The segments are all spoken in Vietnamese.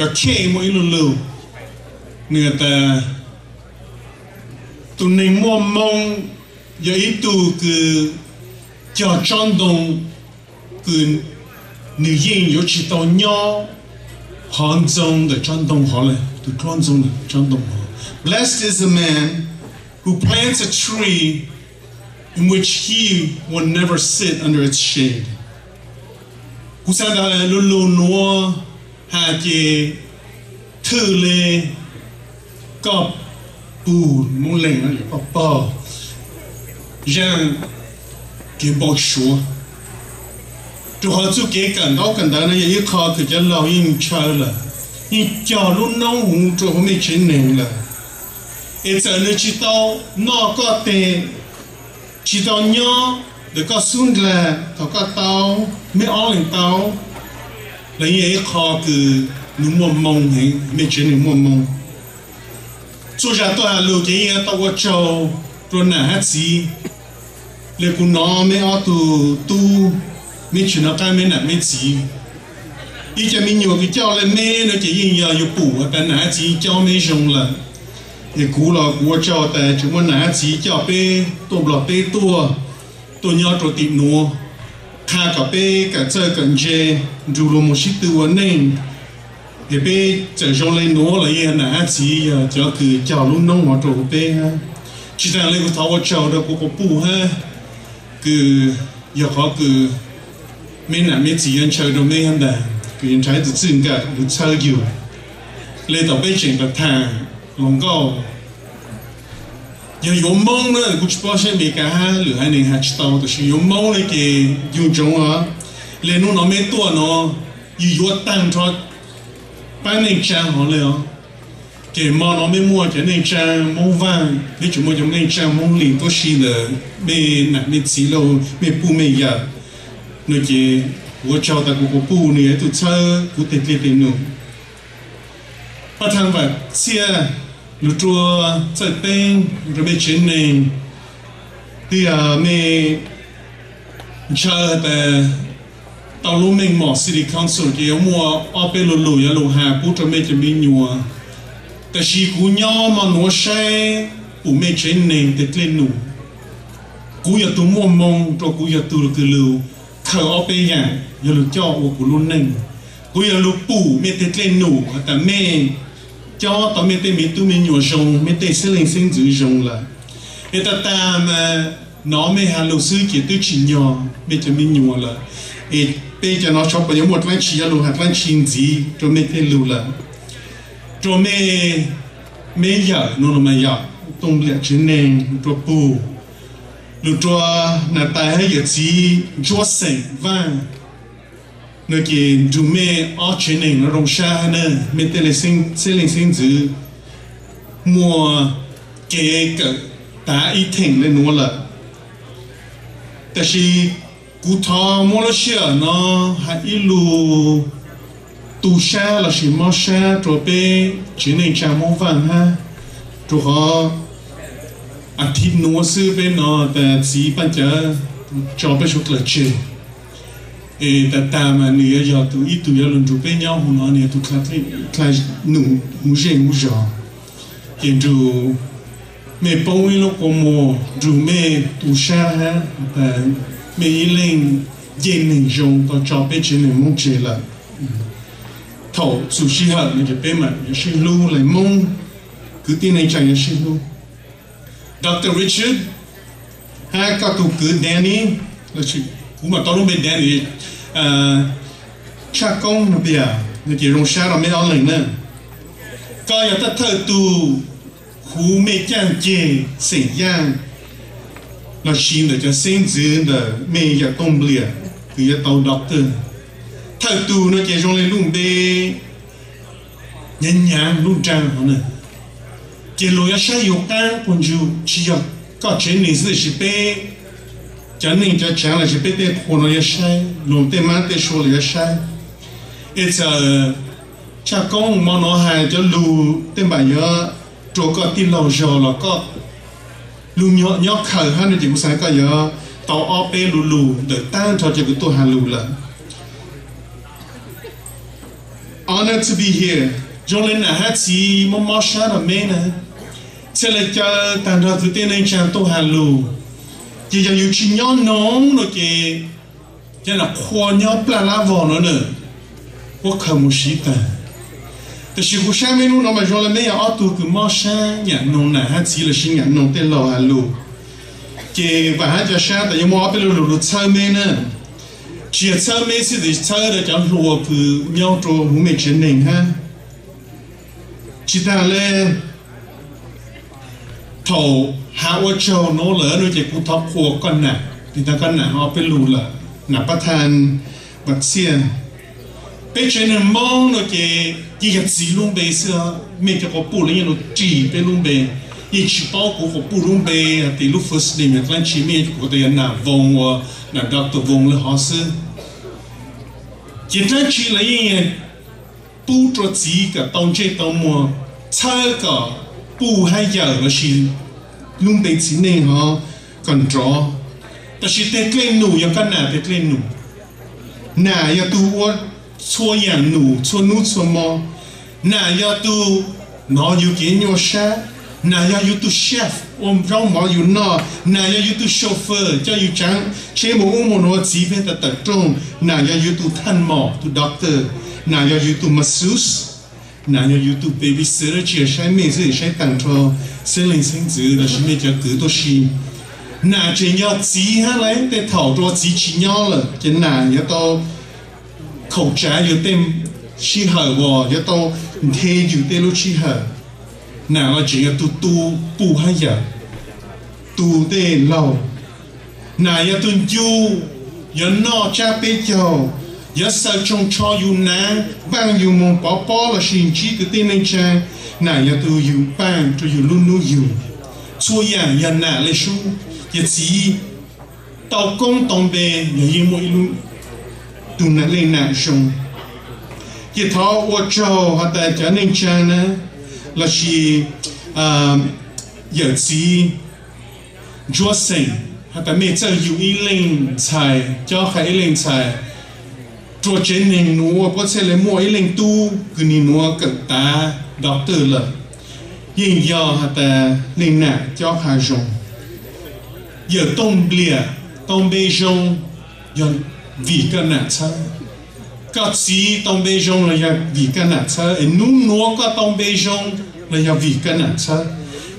cho khe mỗi lù người ta tụi mình mua mong giờ ít tu cứ cho tròn đồng cứ nữ yên có chỉ tao nhỏ hòn giống để tròn đồng họ lại tụi con giống tròn đồng họ. Blessed is the man who plants a tree in which he will never sit under its shade. Cú sa đã luôn luôn nó hà chế thử lệ cọp bù mong lệnh ở bọc bò rằng cái bọc số tụi họ chú kế cảnh đó này vậy khó thì cho lâu yên chơi là nhưng cho lúc nóng hùng tụi họ mới chiến nền là et giờ nó chỉ tao nó có thể chỉ tao nhỏ để có xuống là có tao mới ó lên tao lấy vậy khó cứ nó mua mông hay mới chiến nền mua mông cho ra tôi là lừa cái tao có trâu rồi nã hát gì lấy cũng nó mới ó tu mình chuyển nó cái mình làm mình gì, ý cho mình nhiều cái cho lên mê nó chỉ nhìn nhiều bù ở bên nào chỉ cho mấy dùng là, thì cú là cú cho tại chúng mình nào chỉ cho bé tôm lọt bé tua nhau rồi tìm nua, khai cả bé cả chơi cả dê, dù là một chút tiêu nên, thì bé chơi trong lên nua là yên nào chỉ cho cứ cho luôn nông mà rồi bé ha, chỉ là lên cái tháo cho được có bù ha, cứ giờ họ cứ mình làm mấy gì anh chơi đâu mấy anh đã, cái anh trái tự tin cả, tự chơi nhiều, lấy tàu bay chuyển bậc thang, lòng cao, giờ yếm mông nữa, cũng chỉ bao nhiêu mấy cái ha, lửa hai này hai tàu, thì yếm mông này cái dùng trong á, lấy nó mấy tua nó, yếm tăng cho, bán nên trang họ lấy á, cái mà nó mấy mua cái nên trang mông vàng, mấy chúng mua trong nên trang mông liền tôi xí là mấy nặng mấy xí lâu, mấy pu mấy già nơi kia我找到个布呢，都车不得得的弄。把他们些路做在边，准备钱呢，对啊，没车的道路明码，City Council 嘅我阿边路呀路下，不准备就没牛啊。但是古鸟嘛，我晒不没钱呢，得得弄。古要都摸摸，做古要都个路。khởi ở bên nhà giờ lúc cho của luôn nền của giờ lúc bù mẹ tết lên nụ ta mẹ cho tao mẹ tết mẹ tu mẹ nhỏ rồng mẹ tết sẽ lên sinh dữ rồng là để ta mà nó mẹ hà lục sư kia tôi chỉ nhỏ mẹ cho mẹ nhỏ là để bây giờ nó cho bây giờ một lần chỉ là lục hạt lần chín gì cho mẹ tết lục là cho mẹ giờ nó là mẹ giờ tung liệt trên nền cho bù lúc cho nà tài hay giờ chỉ cho sành vang nơi kia dù mẹ ở trên này nó rong xa nữa mẹ tên là sinh dữ mua cái ta ít thèn lên nó là tại vì cú thọ mua nó xưa nó hay ít lu tu xa là chỉ mua xa rồi bé trên này cha mua vàng ha rồi họ à thịt nua sư bên nó ta chỉ bán cho bé chút là chơi, ta mà nửa giờ tụi ít tụi giờ lần tụi bên nhau họ nói nửa tụi khai nụ nụ giò, hiện tụi mẹ bông ấy lúc có mùa tụi mẹ tụi xa ha, ta mẹ lên dây mình dùng tao cho bé chơi này mong chơi là thầu chủ sĩ hận này cái bé mà chơi lu lại mong cứ tin này chẳng chơi lu. Dr. Richard, hai các tu cứ Danny, là chị cũng mà tao lúc bên Danny, cha công là bây giờ, người kia rong xa rồi mới ăn lần nữa. Coi ta thơ tu, hú mê chang chê, sỉnh giang, là xin để cho sinh dưỡng để mê giờ tông bìa, cứ giờ tao doctor. Thơ tu nó kia rong lên luôn bê, nhân nhàng luôn trang hả nè. Chỉ lối xa yêu ta còn dù chỉ có có chuyện này sẽ bé cho nên cho cha là sẽ bé để khôn nó sai luôn để mà để số là sai ít giờ cha con mà nó hay cho lù để mà nhớ chỗ có tin lâu rồi là có lù nhỏ khởi hơn thì cũng sai có nhớ tàu ở bé lù để tan cho cái tôi hà lù là honored to be here. Trong lên là hát gì mà mò sát ở mê nè. Sẽ là cho tàn ra từ tên anh chàng tô hà lù. Chỉ cho dù chỉ nhỏ nóng rồi kì. Cho là khoa nhỏ plà lá vò nó nữa. Có khờ một sĩ tà. Tại vì cuộc sáng menu nó mà cho là mấy ở tù cứ mò sát nhạc nông nà hát gì là xin nhạc nông tên lò hà lù. Kì và hát cho sát tại vì mò bên lù lù chơi mê nè. Chỉ chơi mê sẽ để chơi để cho lùa cứ nhau trô hú mê chiến nền ha. Chỉ ta lên thầu hạ ô châu nó lỡ nó chỉ cụ thọc khổ con nạ. Thì ta con nạ họ bên lù là nạ bắt than bạc xiên. Bên trên nền mong nó chỉ gặp gì luôn bê xưa. Mình cho có bù lên nó chỉ bên luôn bê. Ý chỉ bao của có bù luôn bê. Thì lúc first name là con chỉ mình có thể nạ vòng nạ Dr. Vong là họ sư. Chỉ ta chỉ là ý bù cho gì cả tông chế tông mùa. Chơi cả bù hay giờ là chỉ luôn bê chỉ nên họ còn rõ. Ta chỉ tết lên nụ ya con nạ tết lên nụ. Nạ ya tu ua chua yang nụ chua nụ chua mò. Nạ ya tu nó yu kiến nhau xa. Nà ya yu tu chef, rong mò yu nọ. Nà ya yu tu chauffeur, cho yu chẳng chế mô nó chỉ về ta tập trung. Nà ya yu tu thân mò, tu doctor. Nà ya yu tu masseuse. Nà ya yu tu babysitter, chỉ sai mê dư, sai tặng cho sinh linh sinh dư, là chỉ mê cho cứ tô xì. Nà chỉ nhau chỉ hả lấy, để thảo cho chỉ nhau là. Chỉ nà ya to khẩu trả yu tên xì hở bò, ya to thê yu tên lúc xì hở. Nào là chỉ là tu bù hay giờ tu tê lâu nào là tu du giờ nó cha bê châu giờ sao trong cho yu nang bang yu mong bỏ là xin chỉ từ tên anh cha nào là tu yu bang cho yu luôn nu yu xua yang giờ nào lấy su giờ chỉ tàu công tông bê giờ yu mỗi luôn tu nãy lên nào xong giờ thọ ô châu họ tại cho nên cha nè là chỉ giờ chỉ chúa sinh, hay là mấy giờ yêu ý linh tài, cho khai ý linh tài, chúa trên nền núa, có thể là mua ý linh tu, cứ nền núa cực ta đọc từ là, nhưng giờ hay là linh nạ cho khai rong, giờ tông bê rong, giờ vì cái nạ chơi. Các sĩ tông bê rong là ya vì cái nạ chơi, nung núa các tông bê rong là ya vì cái nạ chơi,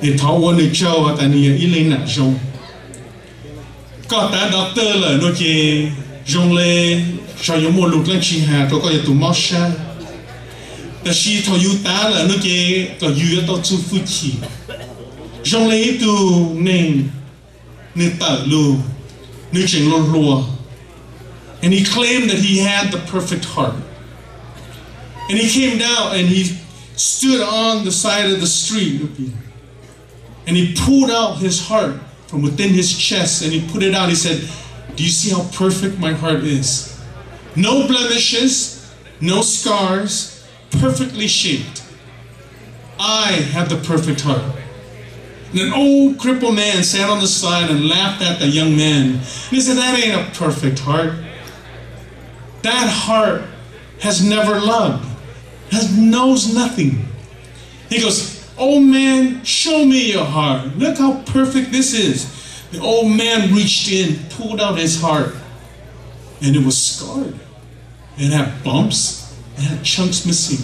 để tháo quân được châu và tại nhà ý lên nạ rong. Các ta doctor là nó chỉ rong lê, sau những mùa lụt lên chi hà, tôi có thể tụ mót xa. Ta sĩ tháo yu ta là nó chỉ có yu tao chú phu chi. Rong lê tụ nên tở lù, nên chỉnh lô lùa. And he claimed that he had the perfect heart. And he came down and he stood on the side of the street. And he pulled out his heart from within his chest and he put it out. He said, "Do you see how perfect my heart is? No blemishes, no scars, perfectly shaped. I have the perfect heart." And an old crippled man sat on the side and laughed at the young man. And he said, "That ain't a perfect heart. That heart has never loved, knows nothing." He goes, "Old man, show me your heart. Look how perfect this is." The old man reached in, pulled out his heart, and it was scarred. It had bumps, it had chunks missing.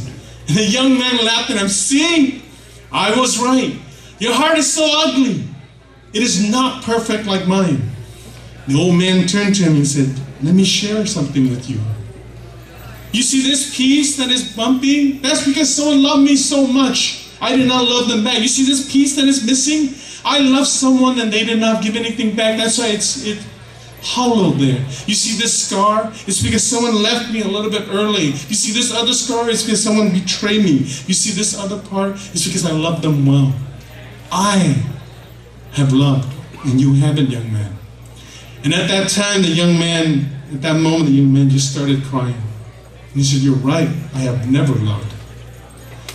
And the young man laughed at him, "See, I was right. Your heart is so ugly. It is not perfect like mine." The old man turned to him and said, "Let me share something with you. You see this piece that is bumpy? That's because someone loved me so much. I did not love them back. You see this piece that is missing? I loved someone and they did not give anything back. That's why it's hollow there. You see this scar? It's because someone left me a little bit early. You see this other scar? It's because someone betrayed me. You see this other part? It's because I loved them well. I have loved and you haven't, young man." And at that time, at that moment, the young man just started crying. And he said, "You're right, I have never loved."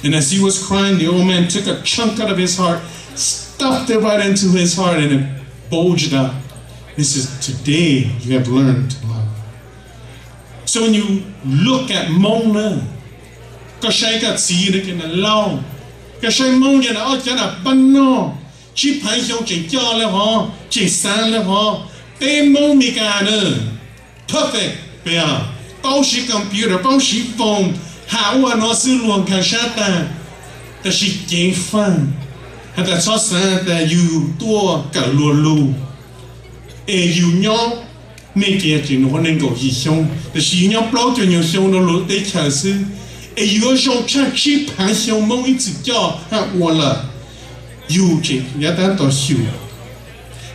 And as he was crying, the old man took a chunk out of his heart, stuffed it right into his heart, and it bulged out. He says, "Today you have learned to love." So when you look at Mona, có sai cả gì đấy cái là lâu cái sai mong như là ở chỗ là bắn nó chỉ phải dùng chỉ cho lên họ chỉ sáng lên họ tên mong mi cả nữa perfect bây giờ bao sĩ computer bao sĩ phone hảo và nó sử dụng cái sát ta ta chỉ kiến phân hay ta cho sáng ta yêu tua cả luôn luôn yêu nhau mấy cái chuyện nó nên có gì xong ta chỉ nhau bao nhiêu nhiều xong nó lối tới chờ sư yêu xong chắc chỉ phải xong mong ít cho ha qua là yêu chỉ nhà ta tao xỉu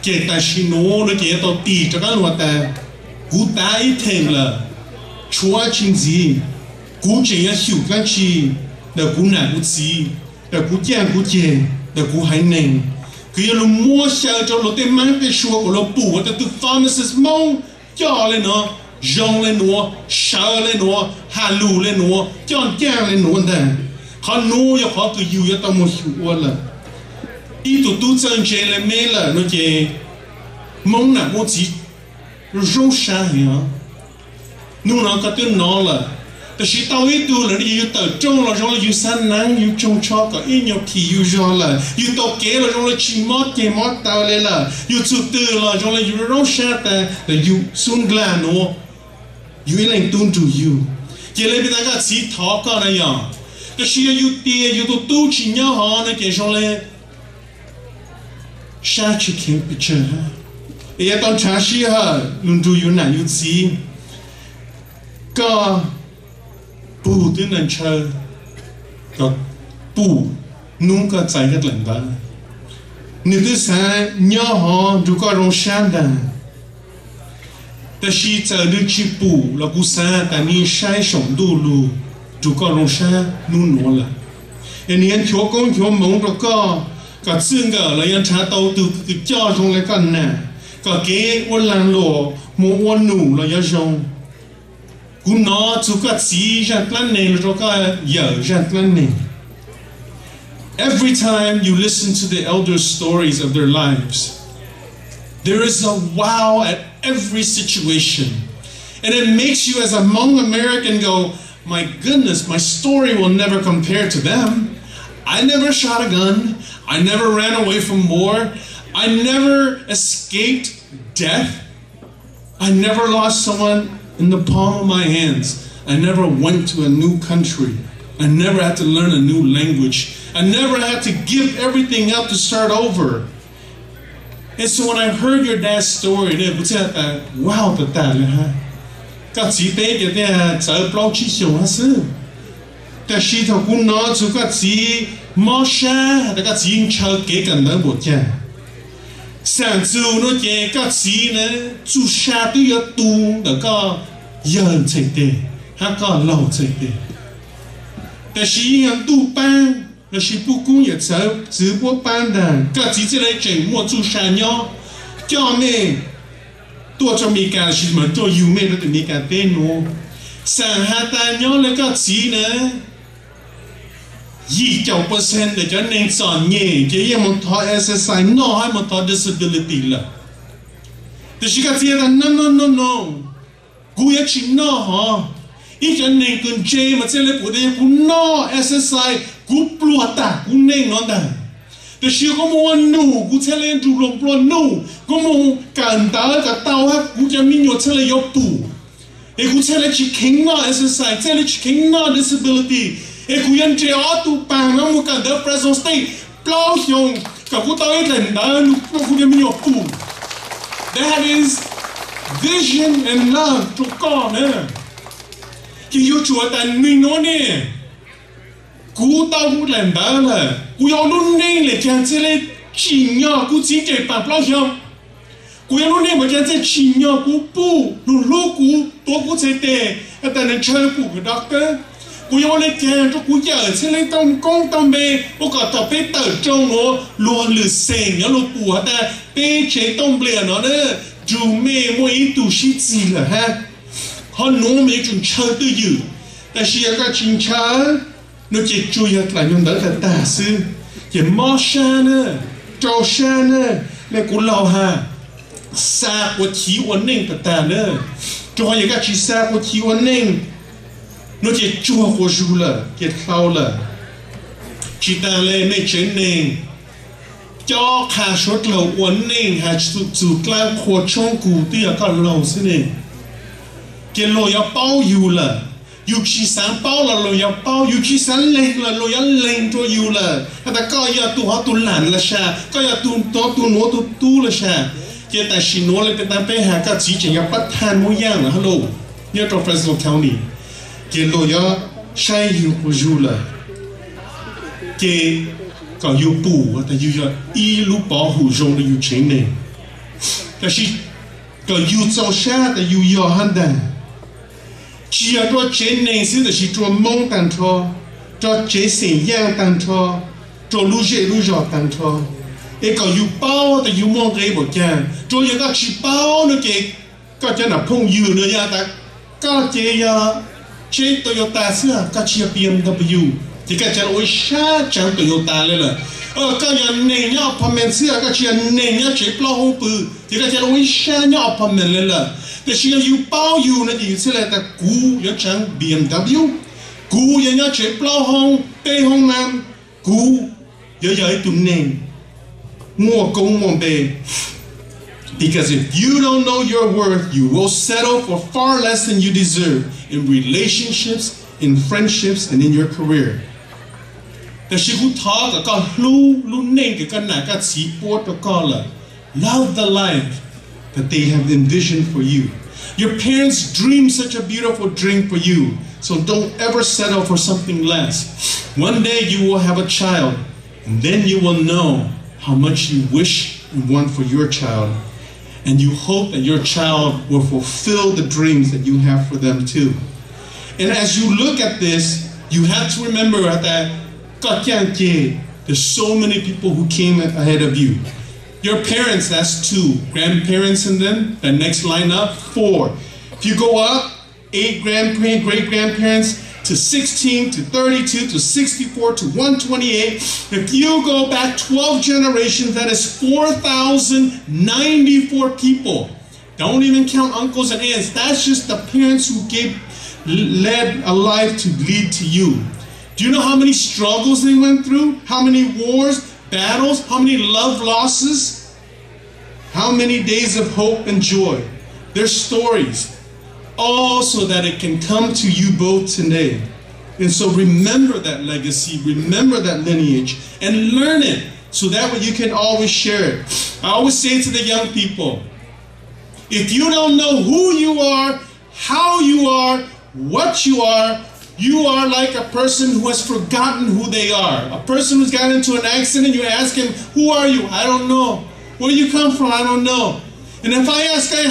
cái ta xin nó cái tao tì cho các loại ta cú ta ít thêm là chúa chính gì cú chỉ là xỉu cái chi là cú nản cú gì là cú chàng cú chè là cú hay nền cứ là mua xe cho nó tên mang cái xua của nó bù và từ pharmacist mong cho lên nó rong lên nó sợ lên nó hà lù lên nó chọn chàng lên nó đây họ nuôi cho họ cứ yêu cho tao một xua là ít tụt tụt chân chế lên mê là nó chế mong là một gì rong xa hả nu nó có tiếng nó làแต่ชีตาวิตูเลยอยู่ต่อจงเราจงเราอยู่สันนังอยู่จงชอบก็อีกอย่างที่อยู่จงเลยอยู่ต่อเกเราจงเราชิมอดเกมอดตาเลยล่ะอยู่จุดตื่นเราจงเราอยู่ร้องชาแต่อยู่สุนกลานโนอยู่เล่นตุนจูอยู่เกเลยเป็นตั้งแต่สีทอก็นะอย่างแต่ชีอยู่เตี้ยอยู่ตัวตู้ชิญญาหอนะเกจงเลยชาชิเข็มไปเจอเอตอนชาชีฮะลุนจูอยู่ไหนอยู่สีก็bù tới nên chơi có bù nung có chạy cái lần đó nếu thứ sai nhớ họ dù có rong sáng đànแต่ชีเจอดึกชีปูแล้วกูซาแต่นี่ใช้สมดูลูdù có rong sángนู่นนั่นละอันนี้เขียวกงเขียวมงแล้วก็ซึ่งก็เรายังช้าโตตัวก็จ่อตรงเลยกันน่ะก็เก๋วันลังโลมัววันหนูเรายังชงกูนอจุกสีจัดลั่นเนลแล้วก็เยอะจัดลั่นเน Every time you listen to the elders' stories of their lives, there is a wow at every situation, and it makes you, as a Hmong American, go, "My goodness, my story will never compare to them. I never shot a gun. I never ran away from war. I never escaped death. I never lost someone in the palm of my hands. I never went to a new country. I never had to learn a new language. I never had to give everything up to start over." And so when I heard your dad's story, I said, wow, that ha. Các chị bé cái này giờ bao chi sống hả sư? Tại khi thằng cũng nói cho các chị mò xa, để các chị chờ kế cần đó một cha. Sáng chú nó kể các chị này chú xa tôi có tu để có dần chạy tê, hay có lâu chạy tê. Tại khi hắn tu ban, là khi bố cũng也直播班的，各自这类整末住山腰，叫妹多做米干是么做有妹的米干店喏，上下单腰那个字呢，29% 的就能赚嘢，这也么讨 SSI， no 还么讨 disability 了，但是个字的 no， กู也去 no 哈，一个能跟 J 嘛这类不的กู no SSI。กูปลวดตากูเน่งนอนตาแต่เชื่อก็มัวหนูกูเชลย์จูลงปลวดหนูก็มัวกันตากับเตาฮะกูจะมีหยดเชลย์ยกปูกูเชลย์ชิคกิ้งนอ SSI เชลย์ชิคกิ้งนอ disability กูยันเจอตูปังน้ำมูกันเดอ present state เปล่าชงกับกูเตาไอ้กันตาลูกกูจะมีหยดปู that is vision and love ทุกก้อนเนี่ยที่อยู่ชัวแต่มีโน่นเนี่ยกู到不冷淡了，กู要弄那了，讲这类亲呀，กู真正办不了香。กู要弄那么讲这亲呀，กู不弄路กู多กู才得，但能车กู个 doctor， กู要来讲这กู要这类当公当呗，我搞到被得中我乱了生呀，路不但被谁当不了呢？就没我一度是子了哈，他农没种车都有，但是要个亲车。nó chỉ chui là nhung đỡ cả ta sư chỉ mò xa nữa trâu xa nữa này cũng lâu ha xa của chí ổn định cả ta nữa cho những các chỉ xa của chí ổn định nó chỉ chua của du là kiệt khâu là chỉ ta lên mấy chuyện này cho khá sốt lầu uốn này hay chủ lao khổ trong cụ tia có lầu thế này cái lầu ya bao yêu là yêu chỉ sáng bao là lầu ya bao yêu chỉ sáng lên là lầu ya lên cho yêu là ta coi ya tu họ tu làn là sao coi ya tu to tu nó tu là sao cái ta xin nó lên ta phải hàng cái chỉ chỉ ya bắt than mỗi dạng là hello nhớ trong Fresno County cái lầu ya sai yêu của yêu là cái có yêu bù ta yêu ya y lu bảo hộ trong là yêu chính này cái gì có yêu trong xa ta yêu ya hắn đàn chỉ ở chỗ chế này xứ là chỉ chỗ mông tàn cho chế sinh yang tàn cho lu dọ tàn cho ấy có yêu bao ta yêu mong cái bộ cha chỗ yêu các chỉ bao nữa kì có cho nào phong yêu nữa ya ta có chế Toyota xưa có chia BMW thì cái chân ôi xa chẳng Toyota lên là có nhà này nhá apartment xưa có chia này nhá chế plau hông bự thì cái chân ôi xa nhá apartment lên làแต่เชื่ออยู่เป้าอยู่นะที่สิ่งแรกแต่กูยังช่าง BMW กูยังอยากใช้เปล่าห้องเป้ห้องน้ำกูเยอะๆตุ่มเน่งมัวกงมัวเป้ because if you don't know your worth you will settle for far less than you deserve in relationships in friendships and in your career แต่ชีวิตท้อก็รู้เน่งกับกันหนากับสีปวดก็ละ love the life that they have envisioned for you. Your parents dreamed such a beautiful dream for you, so don't ever settle for something less. One day you will have a child, and then you will know how much you wish and want for your child, and you hope that your child will fulfill the dreams that you have for them too. And as you look at this, you have to remember that there's so many people who came ahead of you. Your parents, that's 2. Grandparents and then, the next line up, 4. If you go up, 8 great-grandparents to 16 to 32 to 64 to 128. If you go back 12 generations, that is 4,094 people. Don't even count uncles and aunts. That's just the parents who led a life to lead to you. Do you know how many struggles they went through? How many wars? Battles, how many love losses, how many days of hope and joy. Their stories, all so that it can come to you both today. And so remember that legacy, remember that lineage, and learn it so that way you can always share it. I always say to the young people, if you don't know who you are, how you are, what you are like a person who has forgotten who they are. A person who's got into an accident, you ask him, who are you? I don't know. Where you come from? I don't know. And if I ask him,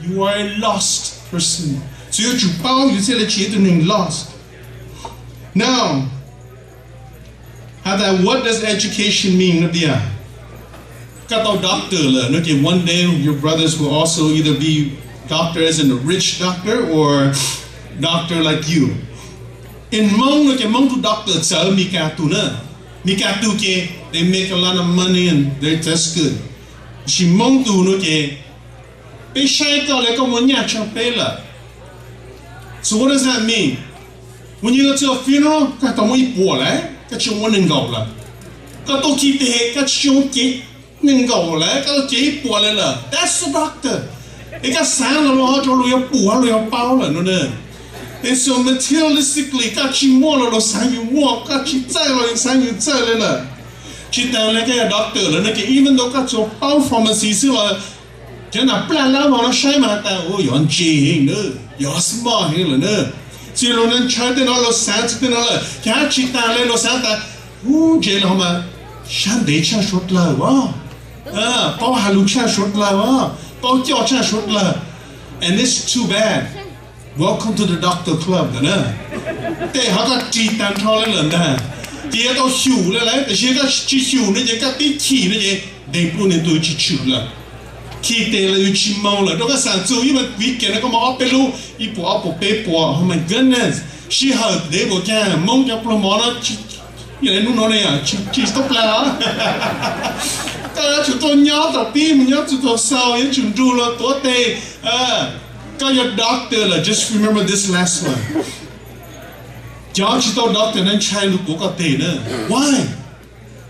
you are a lost person. So you say that you're lost. Now, what does education mean? One day your brothers will also either be doctor as in a rich doctor or doctor like you. In Hmong to doctor they make a lot of money and that's good. So what does that mean? When you go to a funeral, that's the doctor. And so materialistically, even though pharmacy, you're smart. So you charting all those sounds, and it's too bad. Welcome to the doctor club. Oh my goodness. She heard they were như là nó này à chỉ stop là ta chúng tôi nhớ tập tim nhớ chúng tôi sao nhớ chúng tôi là tốt tệ có your doctor là just remember this last one cháu chỉ tao doctor nên trai lúc của có tệ nữa why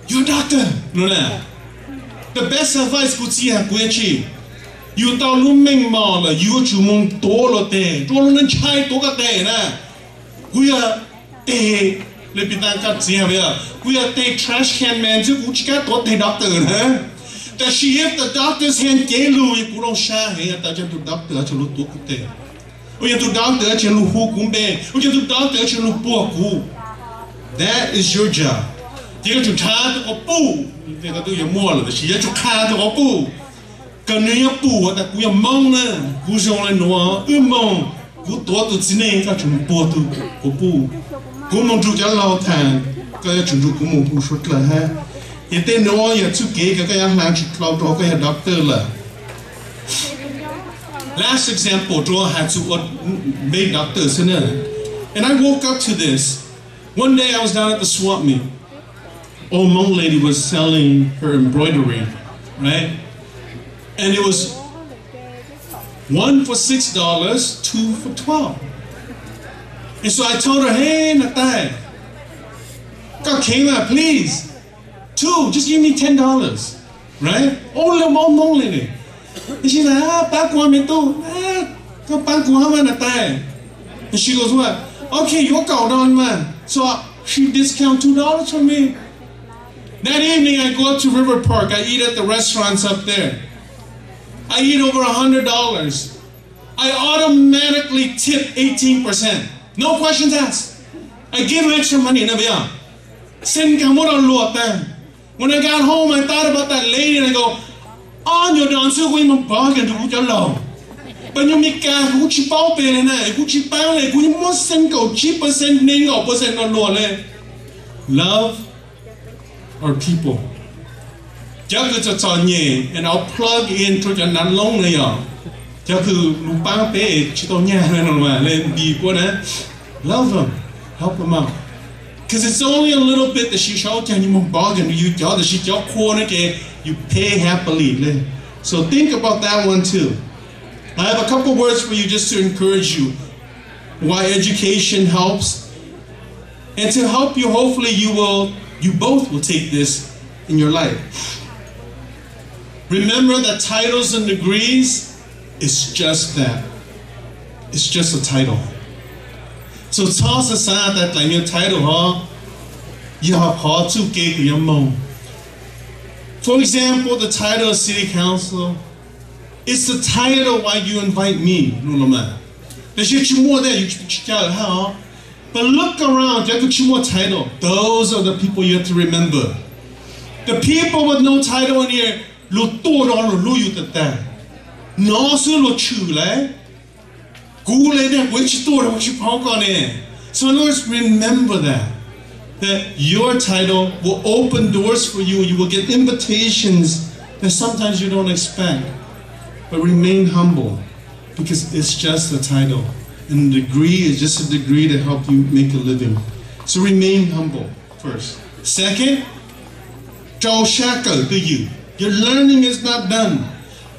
you're a doctor nó nè the best advice của chị là của chị you tao lúc mình mò là you chủ mong tổ là tệ tổ nên trai tổ có tệ nè quý à tệ lấy bị tăng cắt gì hả bây giờ quý à tệ trash can man chứ cũng chỉ có tổ tệ doctor nữaแต่ she if the doctor's hand เจลูยกูต้องชาเฮียแต่จะถูก doctor จะรู้ตัวกูเตะโอ้ยถูก doctor จะรู้หูกูเบโอ้ยถูก doctor จะรู้ปัวกู that is your job ที่ก็ถูกท้าตัวปูที่ก็ตัวยังมั่วเลยแต่ she จะถูกฆ่าตัวปูกันนี่ยังปูแต่กูยังมองนะกูชงเลยหนัวมองกูตัวจีเน่ก็ถูกปัวตัวกูปูกูมองถูกจะเล่าทางก็จะถูกกูมองกูสุดเลยฮะhiện tại nó giờ chú kế cái làm chỉ lao đó cái doctor là last example draw had to make doctor and I woke up to this one day I was down at the swap meet old Hmong lady was selling her embroidery right and it was 1 for $6 2 for $12 and so I told her hey Natai God came out please Two, just give me $10, right? Oh, little mong lady. And she's like, bác qua mình tu, có bác qua mà nè. And she goes, what? Okay, you're called on man. So she discount $2 for me. That evening, I go up to River Park. I eat at the restaurants up there. I eat over $100. I automatically tip 18%. No questions asked. I give extra money. Send kamu. When I got home, I thought about that lady and I go, on your dance, we must bargain to put your low. But you make a Gucci pao pay and I Gucci pao, we must send go cheap percent ning or percent on low. Love our people. And I'll plug in to your non long layer. Love them, help them out. Because it's only a little bit that she showed you bargain you that she you pay happily. So think about that one too. I have a couple words for you just to encourage you. Why education helps. And to help you, hopefully you both will take this in your life. Remember that titles and degrees is just that. It's just a title. So toss aside that like your title, you have hard to get your mom. For example, the title of city council. It's the title why you invite me, no man. There's you more there, you how. But look around, you have more title. Those are the people you have to remember. The people with no title in here, lo to lo you that. No so lo chu le. So in other words, remember that your title will open doors for you. You will get invitations that sometimes you don't expect. But remain humble because it's just a title. And the degree is just a degree to help you make a living. So remain humble first. Second, your learning is not done.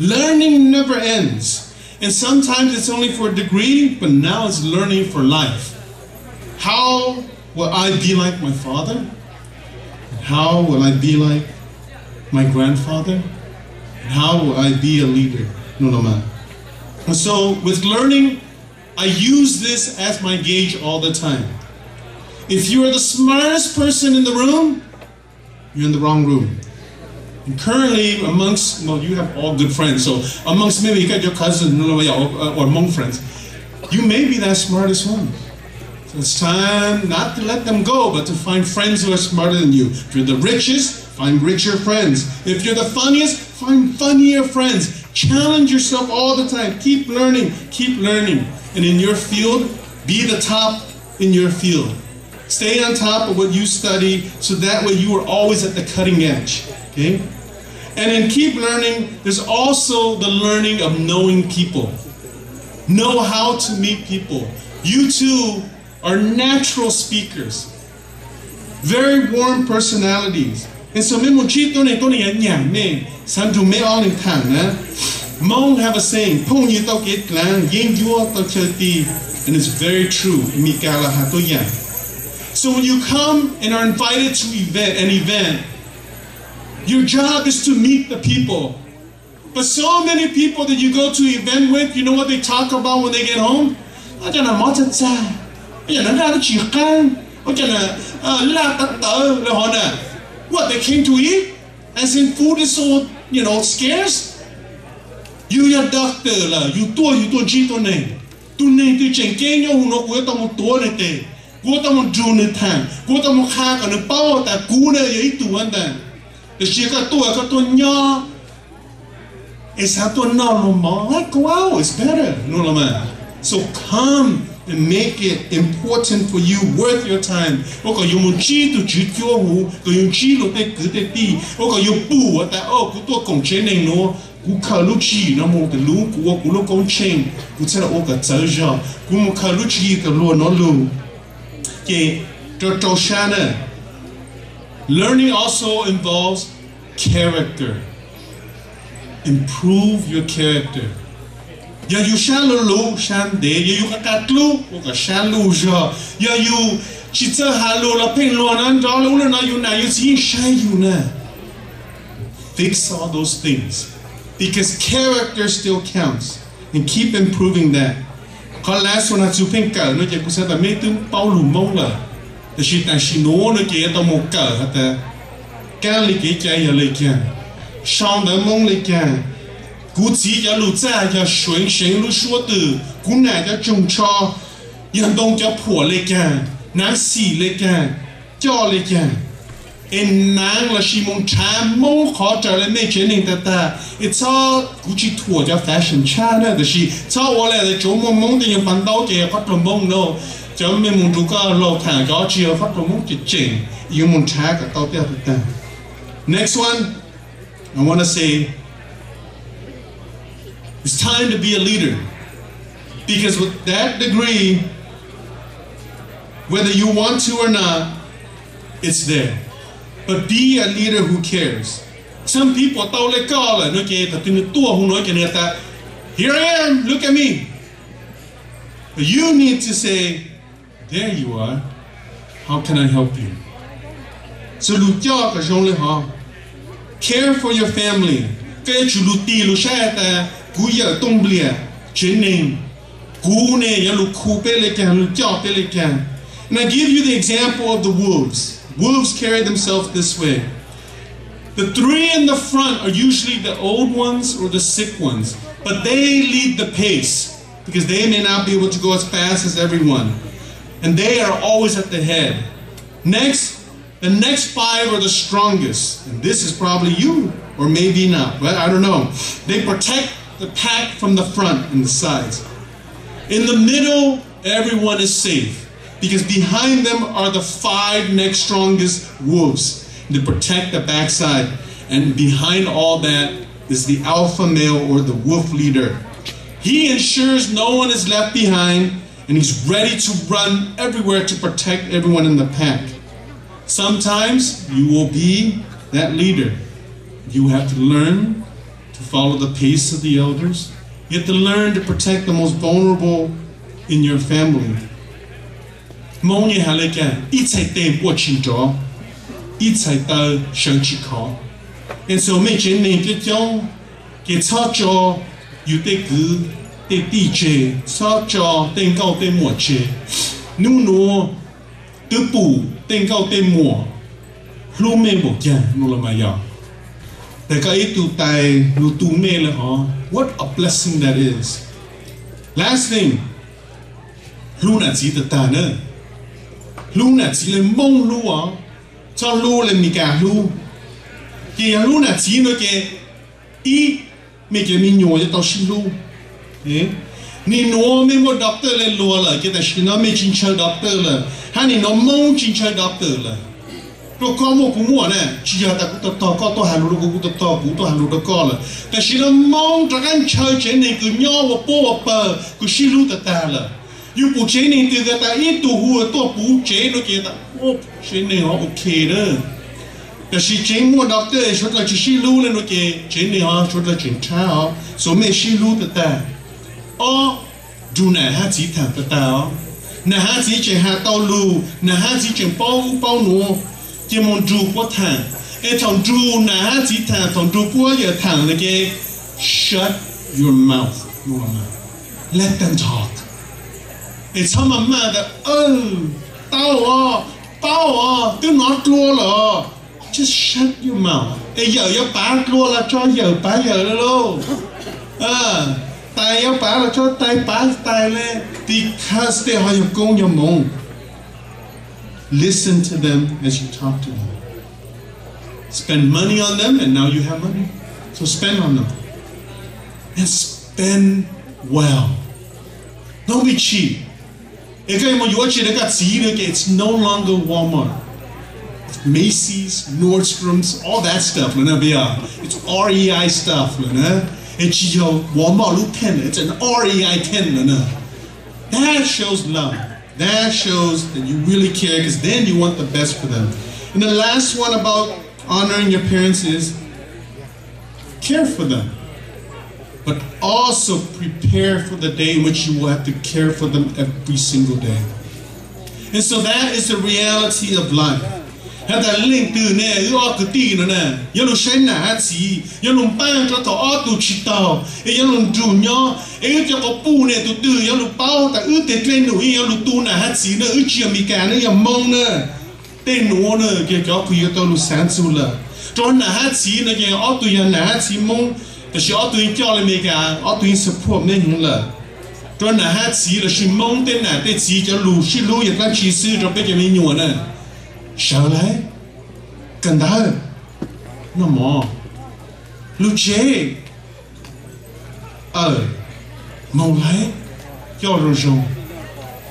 Learning never ends. And sometimes it's only for a degree, but now it's learning for life. How will I be like my father? How will I be like my grandfather? And how will I be a leader? No man. And so with learning, I use this as my gauge all the time. If you are the smartest person in the room, you're in the wrong room. And currently, amongst, well, you have all good friends, so amongst maybe you got your cousin or Hmong friends, you may be that smartest one. So it's time not to let them go, but to find friends who are smarter than you. If you're the richest, find richer friends. If you're the funniest, find funnier friends. Challenge yourself all the time. Keep learning, keep learning. And in your field, be the top in your field. Stay on top of what you study, so that way you are always at the cutting edge. Okay? And in keep learning, there's also the learning of knowing people. Know how to meet people. You too are natural speakers. very warm personalities. And so me mochi to ne yang me san to me all in tang na. Mong have a saying, pong you to get lang, ying you to chati, and it's very true. Mikala hato yang. So when you come and are invited to an event, your job is to meet the people. But so many people that you go to an event with, you know what they talk about when they get home? What, they came to eat? As in food is so, scarce? You your doctor la, you chito ne. Tu ne tu chen kenyo huno kuya tamo tuone te. Kuya tamo june tan. Kuya tamo kaka ne pao ta kuna ya itu anda. The shika tua ka to nya. It's how to no more. Like wow, it's better. No man. So come and make it important for you, worth your time. Okay, you munchi to chityo hu, ko you chi lo te kute ti. Okay, you pu ata oh kuto kong chen no. Ku kaluchi na mo te lu ku lo kong chen. Ku tsara o ka tsaja. Ku mo kaluchi ka lo no lu. Ke to shana. Learning also involves character. Improve your character. Ya you shalu shan de, ya you kakatlu, o ka shalu ja. Ya you chitsa halu la pen lo nan da lo na you see shy you na. Fix all those things. Because character still counts. And keep improving that. Ka last one atu penka no je kusa ta metum Paulo mong la. The shit na shino no ke ta mo ka hata. Ka li ke cha ya le kya. Shang de mong le kya. Cú chỉ cho lũ cha cho xuân sinh lũ xua từ cú này cho trồng cho yên đông cho phủa lấy cả nắng xì lấy cả cho lấy cả em nắng là xì mông cha mông khó trở lại mấy chuyện này ta it's all cú chỉ thua cho fashion cha nữa đó xì cho我来的chỗ mông mông thì những phần đầu thì phát triển mông đâu cho mấy mông chú có lâu thả gió chiều phát triển mông chỉ chỉnh những mông cha cả tao tiêu ta. Next one, I want to say. It's time to be a leader, because with that degree, whether you want to or not, it's there. But be a leader who cares. Some people here I am, look at me. But you need to say, there you are, how can I help you? So care for your family. Cú giờ tung bìa chuyện này cú này ya lu khu pe le kan lu chao pe le kan. And I give you the example of the wolves. Wolves carry themselves this way. The three in the front are usually the old ones or the sick ones, but they lead the pace because they may not be able to go as fast as everyone, and they are always at the head. Next, the next five are the strongest, and this is probably you or maybe not, but I don't know. They protect the pack from the front and the sides. In the middle, everyone is safe because behind them are the five next strongest wolves. They protect the backside, and behind all that is the alpha male or the wolf leader. He ensures no one is left behind, and he's ready to run everywhere to protect everyone in the pack. Sometimes you will be that leader. You have to learn to follow the pace of the elders. You have to learn to protect the most vulnerable in your family. And so make your name get young, get touch your you take good, they DJ, touch your thing go they more che. No, the boo, thing go they more. Who may work ya, no la ya. What a blessing that is. Last thing, Luna chỉ tự ta nữa. Luna chỉ lên mông lu à, cho lu lên mi cả lu. Kìa Luna chỉ nữa kìa, ý mi kìa mi nhồi cho tao xin lu. Ni nó mi mua doctor lên lùa là kìa ta xin nó mi chính chơi doctor là, hay ni nó mông chính chơi doctor là. Tôi có một cú mua nè, chỉ là ta cũng to có tôi hàng lúa cũng to cũng tôi hàng lúa đó có là,แต่chỉ là mong cho anh chơi chuyện này cứ nhỏ và po và bờ, cứ xí lúa ta là, yêu bù chuyện này từ ta ít tu hùa tôi bù chuyện nó kia ta, ô chế này họ ok đóแต่ชีเจมัวด็อกเตอร์ชุดเราจะชีรู้เลยโอเคเจนี่ฮะชุดเราจินช้าฮะสมัยชีรู้แต่อ๋อดูหน้าฮะจีถามแต่หน้าฮะจีเจหาเต้าลูหน้าฮะจีเจเป้าหนูเจมันดูพวกทางทางดูหน้าฮะจีถามทางดูพวกอย่าถามเลยแก shut your mouth let them talk ชอบมาแต่เต้าตื่นนอนกลัวเหรอjust shut your mouth อย่าป้ากลัวละจ้ออย่าป้าอย่าเลยลูกตายอย่าป้าละจ้อตายป้าตายเลย because they are your gong your mong listen to them as you talk to them spend money on them and now you have money so spend on them and spend well don't be cheap it's no longer Walmart Macy's, Nordstrom's, all that stuff. It's REI stuff. It's Walmart 10. It's an REI 10. That shows love. That shows that you really care because then you want the best for them. And the last one about honoring your parents is care for them. But also prepare for the day in which you will have to care for them every single day. And so that is the reality of life. Hãy ta linh từ nè ước từ tì nữa nè, yêu lúc say nã chỉ, yêu lúc bang cho thọ tu chỉ tàu, yêu lúc chủ nhau, yêu cho có pu nè tu từ, yêu lúc bao ta ước tên lên nụ, yêu lúc tu nã chỉ nữa ước chiêm mi cả nữa, yêu mong nữa, tên nụ nữa, kia cho quý yêu tao lúc sáng su là, cho nã chỉ nữa kia, ước tu yêu nã chỉ mong,แต่ชีước tu yêu cho lên mi cả, ước tu yêu support nên nhung là, cho nã chỉ là chỉ mong tên nã tên chỉ cho lù, chỉ lù yêu ta chỉ sư cho bé cho mi nhung nè. Sao lấy cần đó nó mò lưu chế mong lấy cho rồi rồi.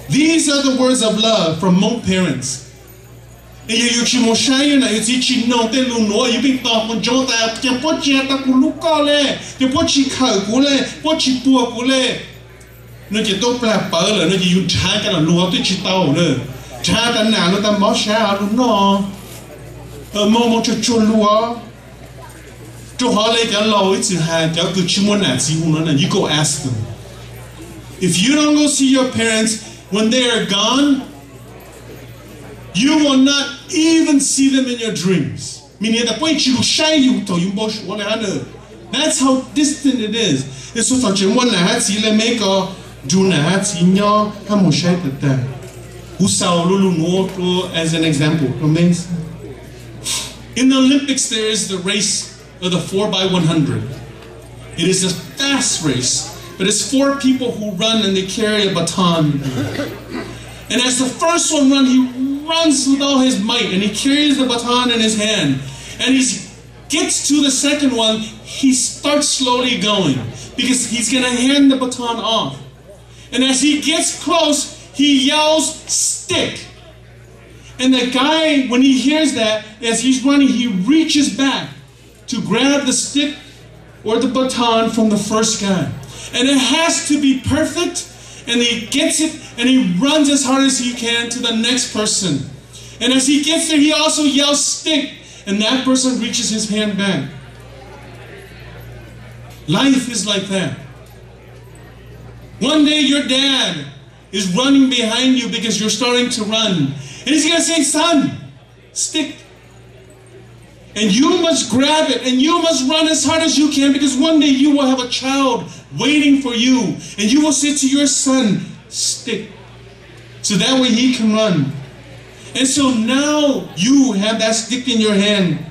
These are the words of love from Hmong parents. You chỉ một sai như này chỉ nông tên luôn nói you bị tao con chó ta chỉ có che ta cũng lúc co lên chỉ có chỉ khởi cú lên có chỉ bùa cú lên nó chỉ tốt là bở là nó chỉ dùng trái cái là lúa tới chỉ tao nữa cha ta nào nó ta mót xa đúng nó mong cho chôn lúa cho họ lấy cái lâu ít chữ hai cho cứ chỉ muốn là gì cũng nói là you go ask them if you don't go see your parents when they are gone you will not even see them in your dreams meaning that point you shy you to you bosh one another that's how distant it is it's so such a one na chỉ là mấy cái du na chỉ nhau ham một shy tệ as an example. In the Olympics, there is the race of the 4x100. It is a fast race, but it's 4 people who run and they carry a baton. And as the first one runs, he runs with all his might and he carries the baton in his hand. And he gets to the second one, he starts slowly going because he's going to hand the baton off. And as he gets close, he yells, stick. And the guy, when he hears that, as he's running, he reaches back to grab the stick or the baton from the first guy. And it has to be perfect. And he gets it and he runs as hard as he can to the next person. And as he gets there, he also yells, stick. And that person reaches his hand back. Life is like that. One day your dad is running behind you because you're starting to run. And he's going to say, son, stick. And you must grab it and you must run as hard as you can because one day you will have a child waiting for you. And you will say to your son, stick. So that way he can run. And so now you have that stick in your hand.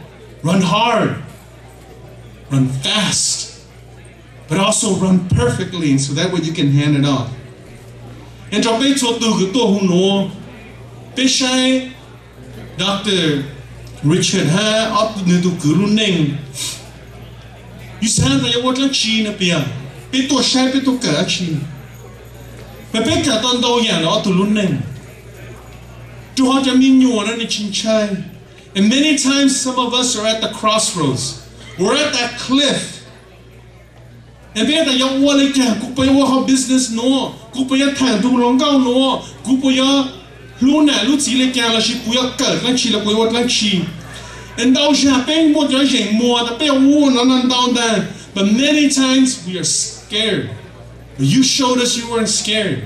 Run hard. Run fast. But also run perfectly. And so that way you can hand it off. And cho bé cho từ cái tổ hùng nó bé sai Dr. Richard ha ở nơi tụ cứ luôn neng you sang cái what là chi na bia bé tổ sai bé tổ cả chi bé bé cả toàn đâu nhà nó tụ luôn neng cho họ cho mình nhua nó đi chinh chai and many times some of us are at the crossroads we're at that cliff. And bây giờ yang mua lấy cả, cũng bây giờ họ business nó, cũng bây giờ thằng tu lòng cao nó, cũng bây giờ lu nè lu chỉ lấy kẹo là chỉ bùi cởi lăng chi là bùi vật lăng chi and đau chả bên một cái gì mua ta bên u nó nằm đau đây but many times we are scared but you showed us you weren't scared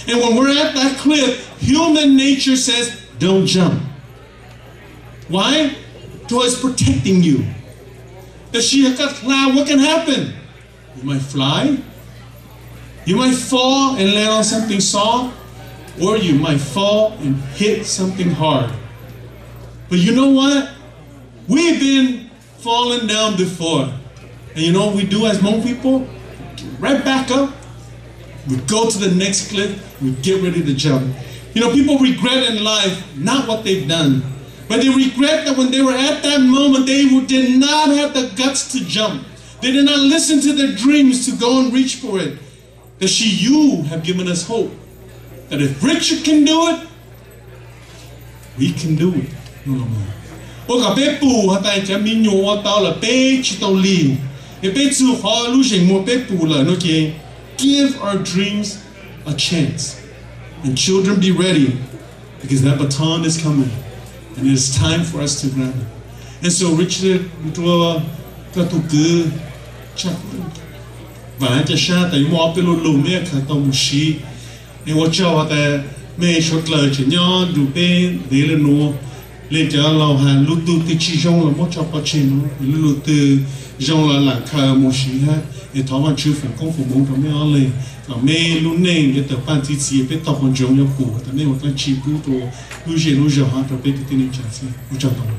and when we're at that cliff human nature says don't jump why? God is protecting you that she got cloud what can happen you might fly you might fall and land on something soft or you might fall and hit something hard. But you know what? We've been falling down before. And you know what we do as Hmong people? Right back up. We go to the next cliff. We get ready to jump. You know, people regret in life not what they've done. But they regret that when they were at that moment, they did not have the guts to jump. They did not listen to their dreams to go and reach for it. That you have given us hope. That if Richard can do it, we can do it. Ô cả bé bù hả tại chả mình nhổ tao là bé chỉ tao lì, cái bé chú họ lúc gì mua bé bù là nó kia. Give our dreams a chance, and children be ready, because that baton is coming, and it is time for us to grab it. And so Richard, tôi các tu cứ chắc và cho xa tại mua bé lù mẹ khá tao một xí. Nên我叫我的妹说了，就鸟路边为了挪，来叫老汉路途的其中了，我叫不清了，路途中了兰卡莫西哈，也台湾政府公府蒙他们all嘞，老妹路内也得办几次，被到本中要补，但那我在起步多，路些路小哈都被给你讲些，我叫到了。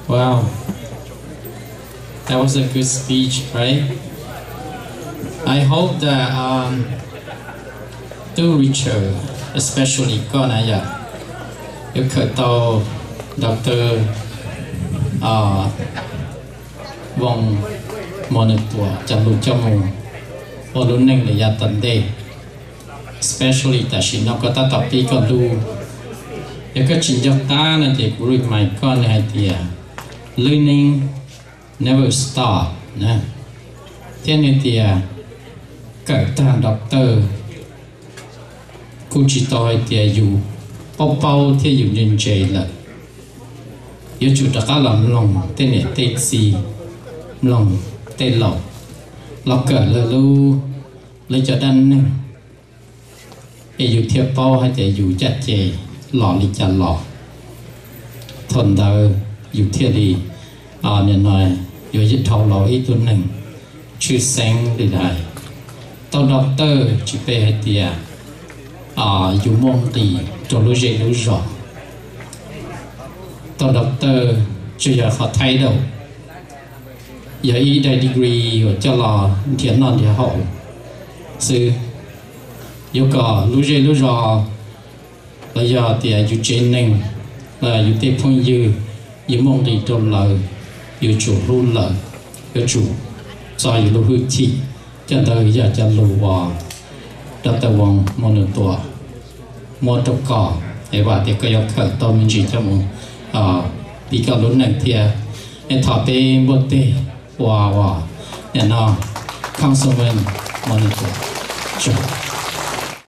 Wow, that was a good speech, right? I hope that to Richard, especially Konaya, you could tell Dr. Vong Monitor, Jalu Jamu, or Luning the Yatande, especially that she not got that topic or do. You could change your time and take root my con idea. Learning never stop. Thế nên thì các thằng doctor cũng chỉ tôi thì dù bao thì dù nhân chế là yêu chủ đặc làm lòng tên này tên gì lòng tên lộc lộc cỡ là lưu lấy cho đan để dù thiệp bao hay để dù chặt chẽ lọ đi chặt lọ thuần đời dù thiệt đi nên nói dù dịch thầu lỗi ít tuần này chưa sáng đi lại tao doctor chỉ về hay tiệt dù mong thì cho lối dễ lối rõ tao doctor chưa giờ họ thay đâu giờ ý đại degree của cho lò thiện non thì hậu sư yêu cầu lối dễ lối rõ bây giờ thì dù trên nền là dù tiếp phong dư mong thì trong lời dù chủ luôn lời dù chủ do dù hư chi cho tới giờ cho lù bò đặt tàu vòng một nửa tuổi một trục cỏ để vào thì có yêu cầu tôi mình chỉ cho một bị cả lúc này thì em thọ tê một tê wow để nó không xong mình một nửa tuổi